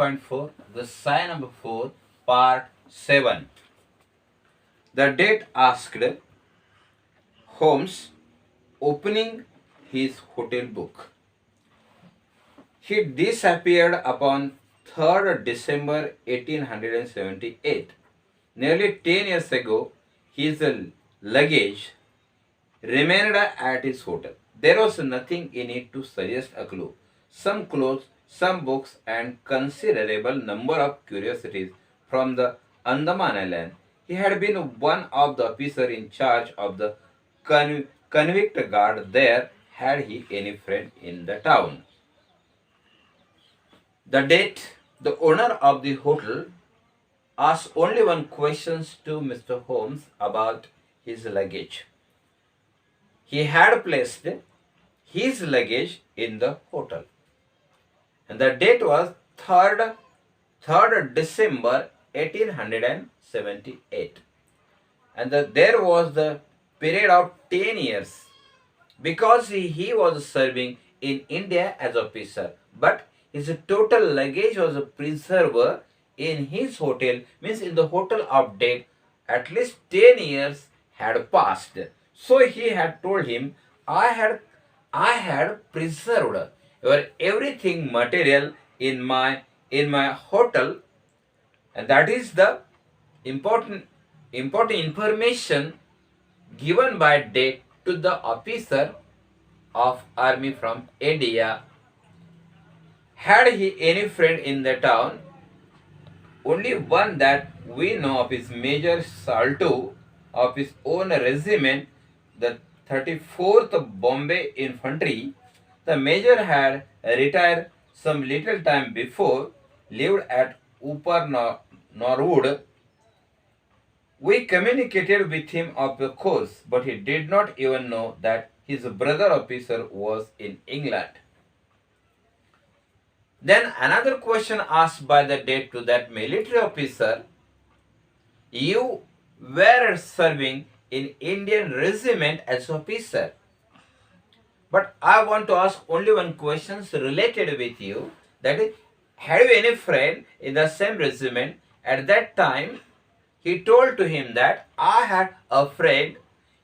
8.4, the sign number 4, part 7. The date asked Holmes opening his hotel book. He disappeared upon 3rd December 1878. Nearly 10 years ago, his luggage remained at his hotel. There was nothing in it to suggest a clue. Some clothes, some books, and considerable number of curiosities from the Andaman Island. He had been one of the officers in charge of the convict guard there. Had he any friend in the town? The date, the owner of the hotel asked only one question to Mr. Holmes about his luggage. He had placed his luggage in the hotel. And the date was 3rd December 1878. And there was the period of 10 years because he was serving in India as officer. But his total luggage was preserved in his hotel, means in the hotel of date, at least 10 years had passed. So he had told him, I had preserved your everything material in my hotel, and that is the important information given by date to the officer of army from India. Had he any friend in the town? Only one that we know of is Major Salto of his own regiment, the 34th Bombay Infantry. The major had retired some little time before, lived at Upper Norwood. We communicated with him of the course, but he did not even know that his brother officer was in England. Then another question asked by the date to that military officer, you were serving in Indian regiment as officer. But I want to ask only one question related with you, that is, had you any friend in the same regiment? At that time, he told to him that I had a friend,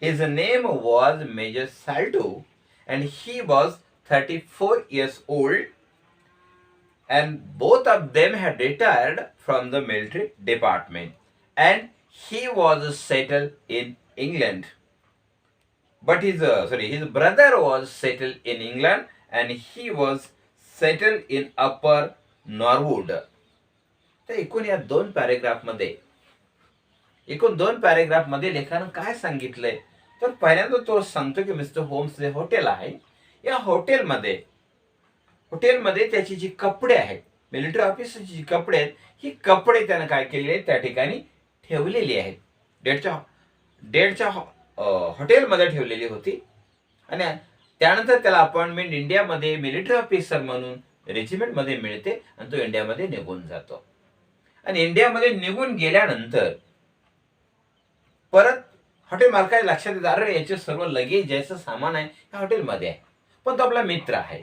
his name was Major Salto, and he was 34 years old, and both of them had retired from the military department, and he was settled in England. But his brother was settled in England, and he was settled in Upper Norwood. तर एकूण या दोन paragraph मध्ये लेखानं काय सांगितलंय, तर पहिल्यांदा तो सांगतो की मिस्टर होम्स जे हॉटेल आहे, या हॉटेलमध्ये त्याची जी कपडे आहेत, मिलिटरी ऑफिसरची जी कपडे आहेत, ही कपडे त्यानं काय केलेले आहेत, त्या ठिकाणी ठेवलेली आहेत. डेटच्या हॉटेलमध्ये ठेवलेली होती. आणि त्यानंतर त्याला अपॉइंटमेंट इंडियामध्ये मिलिटरी ऑफिसर म्हणून रेजिमेंटमध्ये मिळते, आणि तो इंडियामध्ये निघून जातो. आणि इंडियामध्ये निघून गेल्यानंतर परत हॉटेल मालकाच्या लक्षात येतं, अरे याचे सर्व लगेज ज्याचं सामान आहे या हॉटेलमध्ये आहे, पण तो आपला मित्र आहे,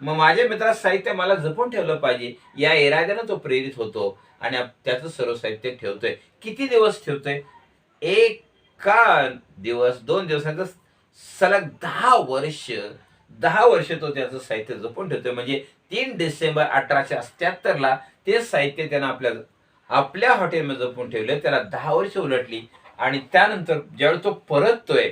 मग माझ्या मित्राचं साहित्य मला जपून ठेवलं पाहिजे, या इराद्यानं तो प्रेरित होतो आणि त्याचं सर्व साहित्य ठेवतोय. किती दिवस ठेवतोय? एका दिवस 2 दिवसांचं सलग 10 वर्ष तो त्याचं साहित्य जपून ठेवतोय. म्हणजे 3 डिसेंबर 1877 ते साहित्य त्यानं आपल्या हॉटेलमध्ये जपून ठेवलं. त्याला 10 वर्ष उलटली, आणि त्यानंतर ज्यावेळी तो परततोय,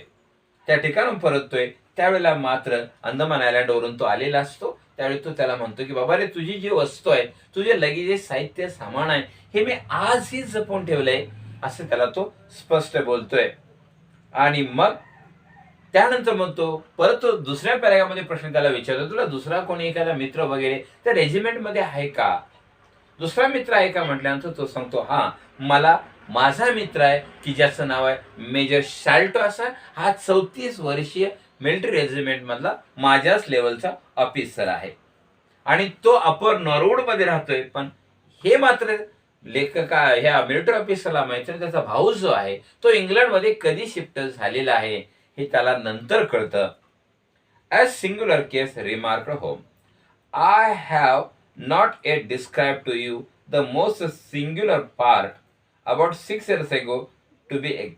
त्या ठिकाणून परततोय, त्यावेळेला मात्र अंदमान आयलंडवरून तो आलेला असतो. त्यावेळी तो त्याला म्हणतो की बाबा रे, तुझी जी वस्तू आहे, तुझे लगेच साहित्य सामान आहे, हे मी आजही जपून ठेवलंय, असं त्याला तो स्पष्ट बोलतोय. आणि मग त्यानंतर म्हणतो, परत तो दुसऱ्या पॅरेग्राफमध्ये प्रश्न त्याला विचारतो, तुला दुसरा कोणी एखादा मित्र वगैरे त्या रेजिमेंटमध्ये आहे का? दुसरा मित्र आहे का म्हटल्यानंतर तो सांगतो, हा, मला माझा मित्र आहे की ज्याचं नाव आहे मेजर शाल्टो. असा हा 34 वर्षीय मिलिटरी रेजिमेंट मधला माझ्याच लेवलचा ऑफिसर आहे, आणि तो अपर नॉरवूड मध्ये राहतोय. पण हे मात्र ह्या मिलिटरी ऑफिसरला माहिती, त्याचा भाऊ जो आहे तो इंग्लंडमध्ये कधी शिफ्ट झालेला आहे हे त्याला नंतर कळतं. As singular case remarked home, I have not yet described to you the most singular part about 6 years ago, to be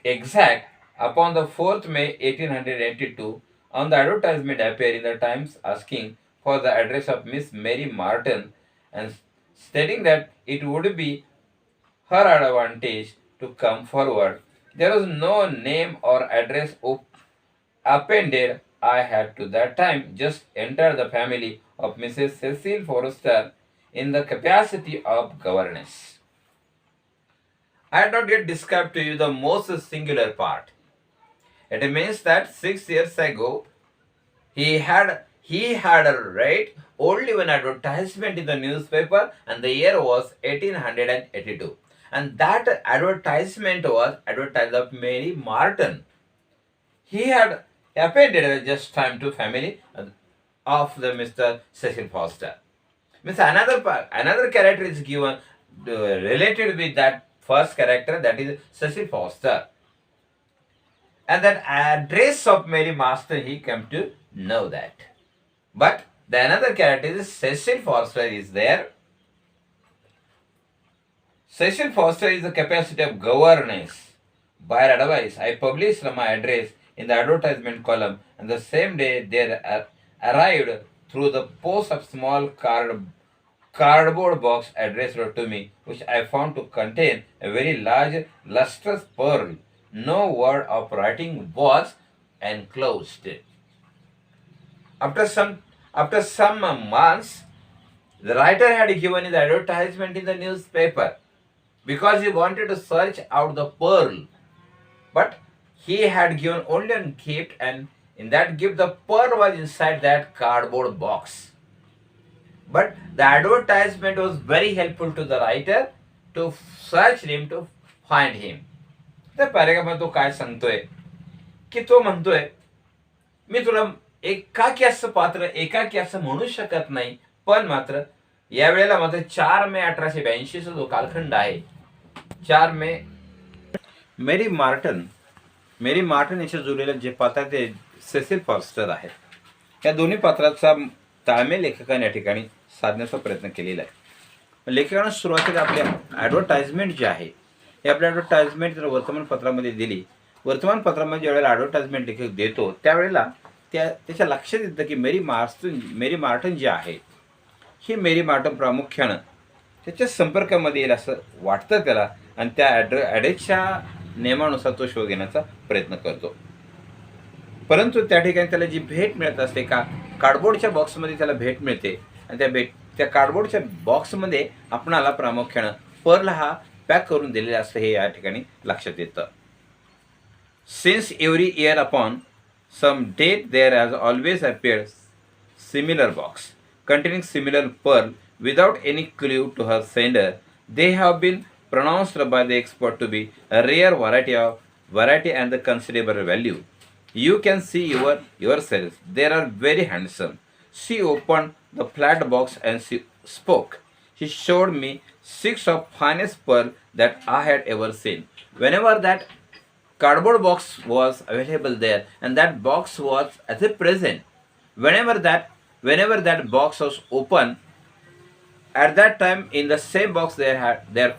exact, upon the 4th May 1882, on the advertisement appeared in the Times asking for the address of Miss Mary Martin and stating that it would be her advantage to come forward. There was no name or address appended. I had to that time just entered the family of Mrs. Cecil Forrester in the capacity of governess. I had not yet described to you the most singular part. It means that 6 years ago he had read only one advertisement in the newspaper, and the year was 1882. And that advertisement was advertised of Mary Martin. He had appended just time to family of the Mr. Cecil Foster. Means another character is given related with that first character, that is Cecil Foster. And that address of Mary Master he came to know that. But the another character is Cecil Foster is there. Cecil Foster is the capacity of governess. By her advice, I published my address in the advertisement column, and the same day there arrived through the post of small cardboard box addressed to me, which I found to contain a very large lustrous pearl. No word of writing was enclosed. After some months, the writer had given the advertisement in the newspaper because he wanted to search out the pearl. But he had given only one gift, and in that gift the pearl was inside that cardboard box. But the advertisement was very helpful to the writer to search him, to find him. त्या पॅरेग्राफमध्ये तो काय सांगतोय की तो म्हणतोय, मी तुला एकाकी असं पात्र एकाकी असं म्हणू शकत नाही, पण मात्र यावेळेला मात्र 4 मे 1882 चा जो कालखंड आहे, 4 मे मेरी मार्टन याच्या जोडलेलं जे पात्र ते सेसिल फॉर्स्टर आहे. या दोन्ही पात्राचा ताळमेळ लेखकाने या ठिकाणी साधण्याचा प्रयत्न केलेला आहे. लेखकाने सुरुवातीला आपल्या ॲडव्हर्टाइजमेंट जे आहे हे आपल्या ॲडव्हर्टाइजमेंट जर वर्तमानपत्रामध्ये दिली, वर्तमानपत्रामध्ये ज्यावेळेला ॲडव्हर्टाइजमेंट लेखक देतो त्यावेळेला त्याच्या लक्षात येतं की मेरी मार्टन जी आहे ही मेरी मार्टन प्रामुख्यानं त्याच्या संपर्कामध्ये येईल असं वाटतं त्याला, आणि त्या ॲड्रेसच्या नियमानुसार तो शोध घेण्याचा प्रयत्न करतो. परंतु त्या ठिकाणी त्याला जी भेट मिळत असते का कार्डबोर्डच्या बॉक्समध्ये त्याला भेट मिळते, आणि त्या कार्डबोर्डच्या बॉक्समध्ये आपणाला प्रामुख्यानं पर्ल हा पॅक करून दिलेला असतं हे या ठिकाणी लक्षात येतं. Since every year upon some date there has always appeared similar box containing similar pearl without any clue to her sender. They have been pronounced by the expert to be a rare variety and the considerable value. You can see yourself. They are very handsome. She opened the flat box and she spoke. She showed me 6 of finest pearl that I had ever seen. Whenever that cardboard box was available there, and that box was as a present, whenever that box was open, at that time in the same box they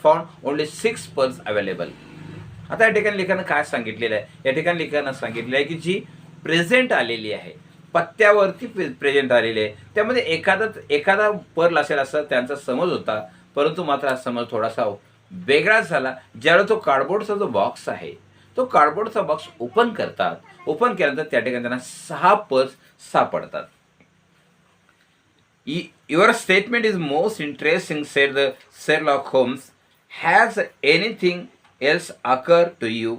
found only 6 pearls available. आता या ठिकाणी लेखकानं काय सांगितलेलं आहे, या ठिकाणी लेखकानं सांगितलेलं आहे की जी प्रेझेंट आलेली आहे, पत्त्यावरती प्रेझेंट आलेली आहे, त्यामध्ये एखादा पर्ल असेल असं त्यांचा समज होता, परंतु मात्र हा समज थोडासा वेगळाच झाला ज्यावेळेला तो कार्डबोर्डचा जो बॉक्स आहे तो कार्डबोर्डचा बॉक्स ओपन केल्यानंतर त्या ठिकाणी त्यांना 6 पर्ल्स सापडतात. Your statement is most interesting, said the Sherlock Holmes. Has anything else occurred to you?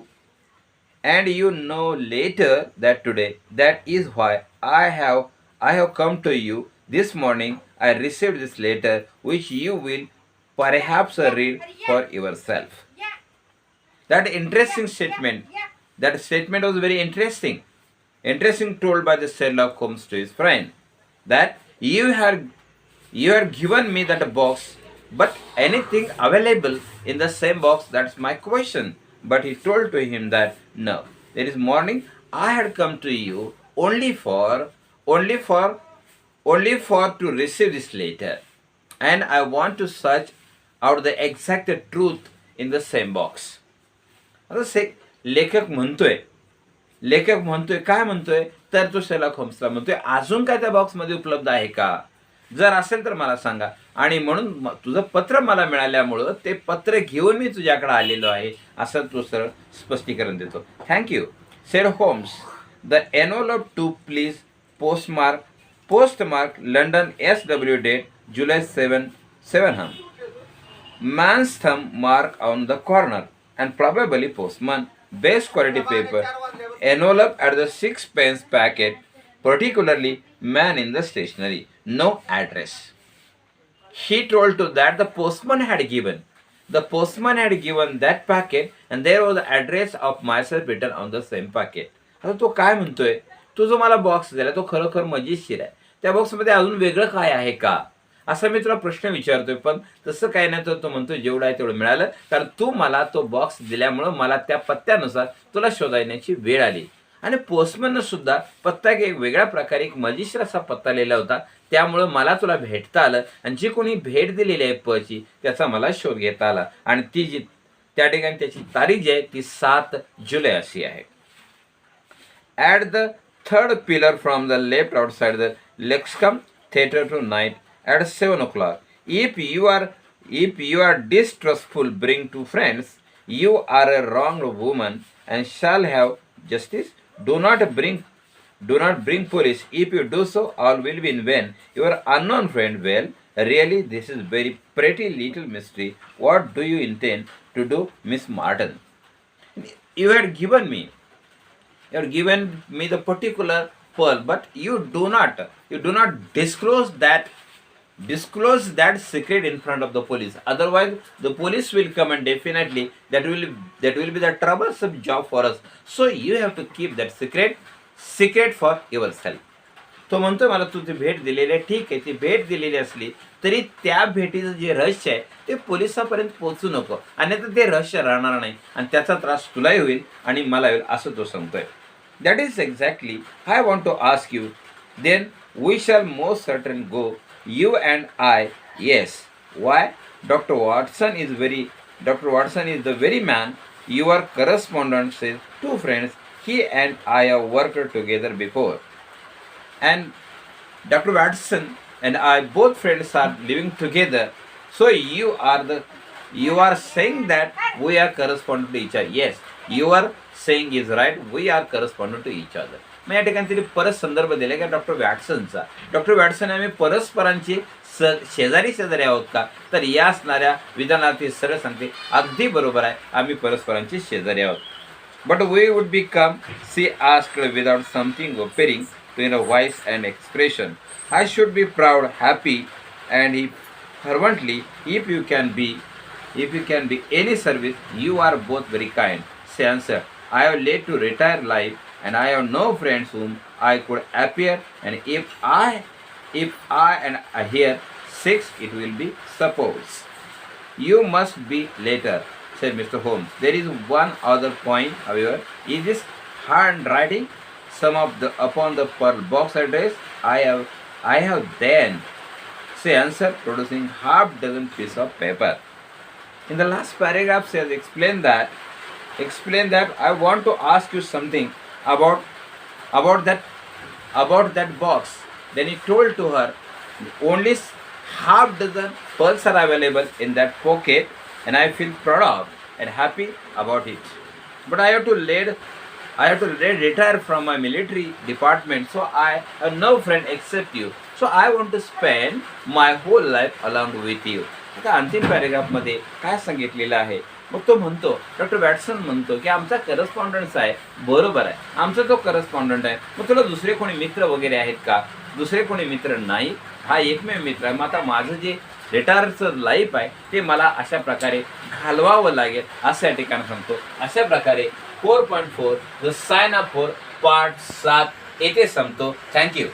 And you know later that today. That is why I have come to you this morning. I received this letter, which you will perhaps read for yourself. That interesting statement. That statement was very interesting. Interesting, told by the Sherlock Holmes to his friend, that you had given me that box, but anything available in the same box, that's my question. But he told to him that no, this morning I had come to you only for only for to receive this letter, and I want to search out the exact truth in the same box. आता लेखक म्हणतोय काय म्हणतोय, तर तो Sherlock होम्सला म्हणतोय अजून काय त्या बॉक्समध्ये उपलब्ध आहे का, जर असेल तर मला सांगा. आणि म्हणून तुझं पत्र मला मिळाल्यामुळं ते पत्र घेऊन मी तुझ्याकडे आलेलो आहे, असं तो सरळ स्पष्टीकरण देतो. Thank you said Holmes. The envelope too please postmark London SW date July 7 man's thumb mark on the corner and probably postman. Best quality paper. Envelope at the 6 pence packet. Particularly man in the stationery. No address. He told to that the postman had given. The postman had given that packet and there was the address of myself written on the same packet. आता तो काय म्हणतोय, तो जो मला box दिला तो खरोखर मजेशीर आहे. त्या बॉक्समध्ये अजून वेगळं काय आहे का, असा मी तुला प्रश्न विचारतोय. पण तसं काय नाही, तर तो म्हणतो जेवढं आहे तेवढं मिळालं, कारण तू मला तो बॉक्स दिल्यामुळं मला त्या पत्त्यानुसार तुला शोधायची वेळ आली. आणि पोस्टमननं सुद्धा पत्ता एक वेगळ्या प्रकारे एक मजेशीर असा पत्ता लिहिला होता, त्यामुळं मला तुला भेटता आलं. आणि जी कोणी भेट दिलेली आहे पची, त्याचा मला शोध घेता आला. आणि ती जी त्या ठिकाणी त्याची तारीख जी आहे ती 7 जुलै अशी आहे. At the 3rd pillar from the left outside the Lexicon Theatre tonight at 7 o'clock. If you are distrustful, bring 2 friends. You are a wronged woman and shall have justice. Do not bring police. If you do so, all will be in vain. Your unknown friend. Well, really, this is very pretty little mystery. What do you intend to do, Miss Martin? You had given me the particular pearl, but you do not disclose that secret in front of the police. Otherwise the police will come and definitely that will be the troublesome job for us. So you have to keep that secret for yourself. तो म्हणतोय मला तू ती भेट दिलेली आहे, ठीक आहे, ती भेट दिलेली असली तरी त्या भेटीचं जे रहस्य आहे ते पोलिसापर्यंत पोहोचू नको, अन्यथा ते रहस्य राहणार नाही आणि त्याचा त्रास तुलाही होईल आणि मला होईल, असं तो सांगतोय. That is exactly I want to ask you. Then we shall most certainly go, you and I. Yes. Why? Dr. Watson is the very man. Your correspondent says 2 friends. He and I have worked together before. And Dr. Watson and I, both friends, are living together. So you are saying that we are correspondent to each other. Yes, you are saying is right. We are correspondent to each other. मग या ठिकाणी तिने परत संदर्भ दिला की doctor वॅटसनचा. Doctor Watson आम्ही परस्परांची शेजारी आहोत का, तर या असणाऱ्या विधानार्थी सरळ सांगते अगदी बरोबर आहे, आम्ही परस्परांची शेजारी आहोत. But we would become, she asked without something appearing to in a voice and expression. I should be proud, happy, and fervently, if you can be any service, you are both very kind. She answered, I have led to retire life, and I have no friends whom I could appear, and if I and I hear 6, it will be suppose. You must be later, said Mr. Holmes. There is one other point, however. Is this handwriting? Some of the upon the pearl box address I have then, she answered, producing half dozen pieces of paper. In the last paragraph, she has explained that I want to ask you something about that box. Then he told to her, only half dozen pearls are available in that pocket, and I feel proud of and happy about it. But I have to retire from my military department, so I have no friend except you. So I want to spend my whole life along with you. आता अंतिम पॅरेग्राफमध्ये काय सांगितलेलं आहे, मग तो म्हणतो, doctor Watson म्हणतो की आमचा करस्पॉन्डन्स आहे, बरोबर आहे, आमचा तो करस्पॉन्डंट आहे, मग तुला दुसरे कोणी मित्र वगैरे आहेत का? दुसरे कोणी मित्र नाही, हा एकमेव मित्र आहे. मग आता माझं जे रिटायरचं लाईफ आहे ते मला अशा प्रकारे घालवावं लागेल, असं या ठिकाणी सांगतो. अशा प्रकारे 4.4 the sign of four part 7 येथे संपतो. थँक्यू.